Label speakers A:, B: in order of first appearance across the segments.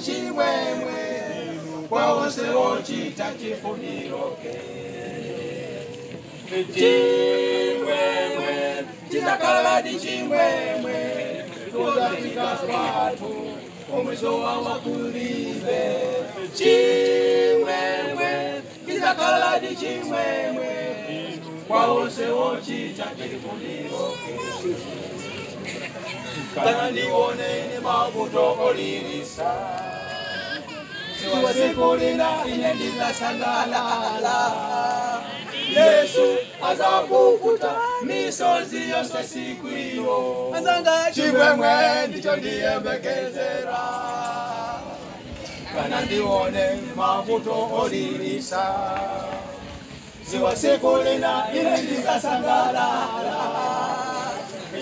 A: chimwemwe kwa onse ochita chifuniro chimwemwe chizakhala ndi chimwemwe tuzafika kwathu omwezo wawakulibe chimwemwe chizakhala ndi chimwemwe kwa onse ochita chifuniro kana ndione mavuto olilisa siwasikulina ine ndizasangalala Yesu azapukuta misozi yose siku iyo chimwemwe ndicho ndiyembekezera kana ndione mavuto olilisa siwasikulina ine ndizasangalala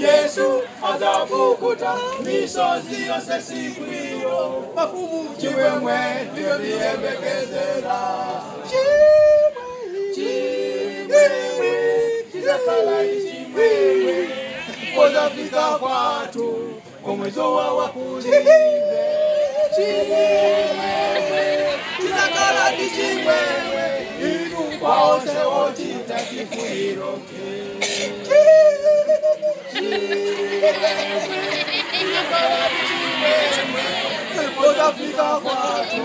A: Yesu azapukuta misozi yose siku iyo mafumu chimwemwe ndicho ndiyembekezera chimwemwe chizakhala chimwemwe kozafika kwathu omwezo wawakulibe chimwemwe chizakhala chimwemwe inu kwa onse ochita chifuniro kozafika kwathu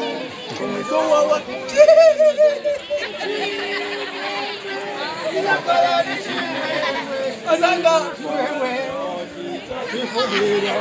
A: omwezo wawakulibe azanga wewe chifuniro